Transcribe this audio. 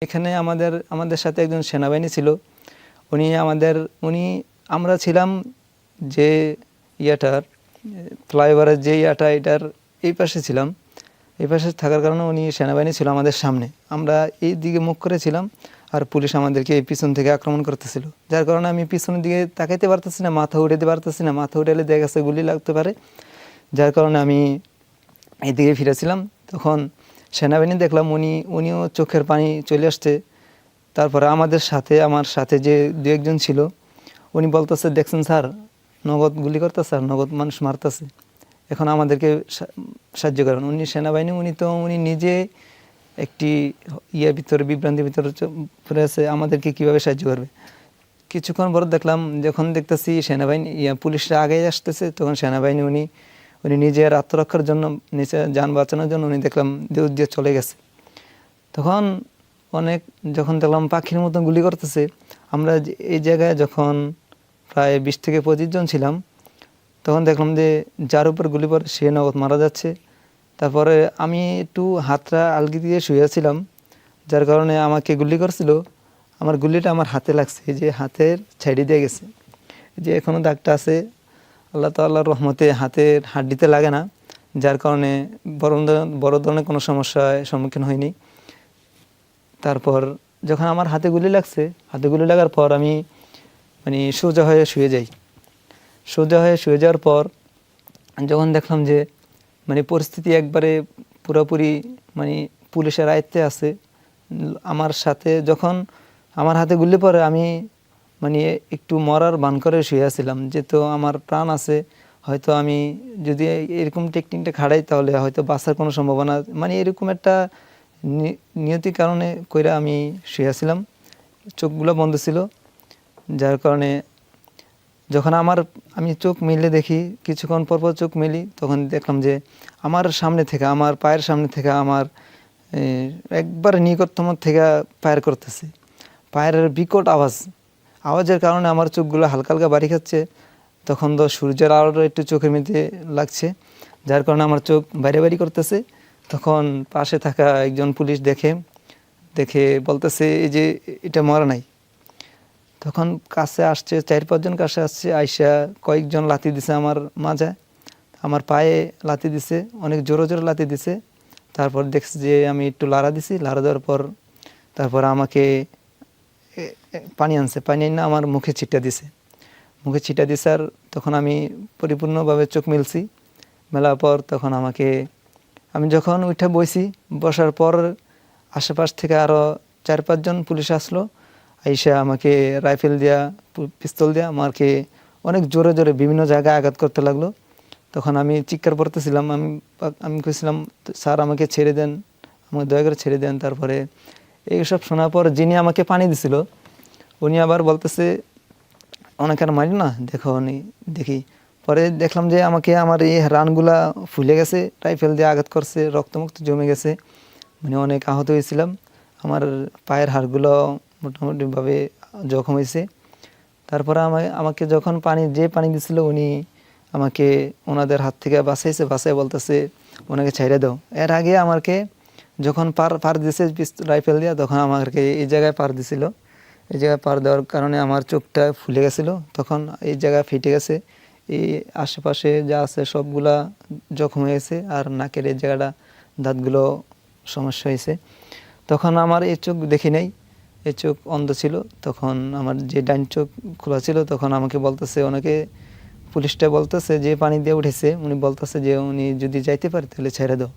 এখানে আমাদের সাথে একজন সেনাবাহিনী ছিল। উনি আমরা ছিলাম যে ইয়াটার ফ্লাইওভারের যে এটার এই পাশে ছিলাম। এই পাশে থাকার কারণে উনি সেনাবাহিনী ছিল আমাদের সামনে, আমরা এই দিকে মুখ করেছিলাম আর পুলিশ আমাদেরকে এই পিছন থেকে আক্রমণ করতেছিল। যার কারণে আমি পিছনের দিকে তাকাইতে পারতেছি না, মাথা উঠাতে পারতেছি না, মাথা উঠালে দেখা গেছে গুলি লাগতে পারে। যার কারণে আমি এইদিকে ফিরেছিলাম। তখন সেনাবাহিনী দেখলাম উনিও চোখের পানি চলে আসছে। তারপরে আমার সাথে যে দু একজন ছিল উনি বলতেছে, দেখছেন স্যার নগদ গুলি করতেছে, স্যার নগদ মানুষ মারতেছে, এখন আমাদেরকে সাহায্য করেন। উনি সেনাবাহিনী, উনি নিজে একটি বিভ্রান্তির ভিতরে পড়ে আছে, আমাদেরকে কিভাবে সাহায্য করবে। কিছুক্ষণ পর দেখলাম, যখন দেখতেছি সেনাবাহিনী পুলিশরা আগে আসতেছে, তখন সেনাবাহিনী উনি নিজের আত্মরক্ষার জন্য, নিচে যান বাঁচানোর জন্য উনি দেখলাম দেউদ দিয়ে চলে গেছে। তখন যখন দেখলাম পাখির মতন গুলি করতেছে, আমরা এই জায়গায় যখন প্রায় 20 থেকে 25 জন ছিলাম, তখন দেখলাম যে যার উপর গুলি পড়ে সে নগদ মারা যাচ্ছে। তারপরে আমি একটু হাতটা আলগি দিয়ে শুয়েছিলাম, যার কারণে আমাকে গুলি করছিল, আমার গুলিটা আমার হাতে লাগছে, এই যে হাতের ছাইডে দিয়ে গেছে, এই যে এখনও দাগটা আছে। আল্লাহ তাআলার রহমতে হাতের হাড্ডিতে লাগে না, যার কারণে বড় ধরনের কোনো সমস্যার সম্মুখীন হয়নি। তারপর যখন আমার হাতে গুলি লাগছে, হাতে গুলি লাগার পর আমি সোজা হয়ে শুয়ে যাই। সোজা হয়ে শুয়ে যাওয়ার পর যখন দেখলাম যে পরিস্থিতি একবারে পুরোপুরি পুলিশের আয়ত্তে আছে, আমার সাথে যখন আমার হাতে গুলি পড়ে আমি একটু মরার ভান করে শুয়ে আছিলাম, যেহেতু আমার প্রাণ আছে, হয়তো আমি যদি এরকম টেকনিকটা খাড়াই তাহলে হয়তো বাঁচার কোনো সম্ভাবনা, এরকম একটা নিয়তির কারণে কইরা আমি শুয়ে আছিলাম, চোখগুলো বন্ধ ছিল। যার কারণে যখন আমি চোখ মেলে দেখি, কিছুক্ষণ পর চোখ মেলি, তখন দেখলাম যে আমার সামনে থেকে, আমার পায়ের সামনে থেকে, আমার একবার নিকটতম থেকে ফায়ার করতেছে। পায়ের বিকট আওয়াজের কারণে আমার চোখগুলো হালকা হালকা বাড়ি খাচ্ছে। তখন তো সূর্যের আলোটা একটু চোখের মধ্যে লাগছে, যার কারণে আমার চোখ বাইরে করতেছে। তখন পাশে থাকা একজন পুলিশ দেখে বলতেছে, এই যে এটা মরা নাই। তখন কাছে আসছে, 4-5 জন কাছে আসছে, আইসা কয়েকজন লাথি দিছে আমার মাঝে, আমার পায়ে লাথি দিছে, অনেক জোরে জোরে লাথি দিছে। তারপর দেখছি যে আমি একটু লাড়া দিছি, লাড়া দেওয়ার পর তারপর আমাকে পানি আনছে, পানি না আমার মুখে ছিটা দিছে, আর তখন আমি পরিপূর্ণভাবে চোখ মেলছি। মেলার পর তখন আমি যখন উঠে বসার পর আশেপাশ থেকে আরও 4-5 জন পুলিশ আসলো, আইসা আমাকে রাইফেল দিয়া, পিস্তল দিয়া আমাকে অনেক জোরে জোরে বিভিন্ন জায়গায় আঘাত করতে লাগলো। তখন আমি চিৎকার করতেছিলাম, আমি কইছিলাম, স্যার আমাকে ছেড়ে দেন, আমাকে দয়া করে ছেড়ে দেন। তারপরে এইসব শোনার পর যিনি আমাকে পানি দিছিল উনি আবার বলতেছে, অনেক আর মারি না, দেখি। পরে দেখলাম যে আমার এই রানগুলা ফুলে গেছে, রাইফেল দিয়ে আঘাত করছে, রক্তমুক্ত জমে গেছে, অনেক আহত হয়েছিলাম। আমার পায়ের হাড়গুলো মোটামুটিভাবে জখম হয়েছে। তারপরে আমাকে যখন পানি দিছিল, উনি আমাকে ওনাদের হাত থেকে বাঁচাই বলতেছে ওনাকে ছেড়ে দাও। এর আগে আমাকে যখন পার দিছে রাইফেল দিয়া, তখন আমাকে এই জায়গায় পার দিছিল। এই জায়গায় পার দেওয়ার কারণে আমার চোখটা ফুলে গেছিলো, তখন এই জায়গা ফেটে গেছে, এই আশেপাশে যা আছে সবগুলা জখম হয়েছে, আর নাকের এই জায়গাটা দাঁতগুলো সমস্যা হয়েছে। তখন আমার এই চোখ দেখি নাই, এই চোখ অন্ধ ছিল। তখন আমার যে ডাইন চোখ খোলা ছিল, তখন আমাকে বলতেছে, পুলিশটা বলতেছে যে পানি দিয়ে উঠেছে, উনি বলতেছে যে উনি যদি যাইতে পারে তাহলে ছেড়ে দাও।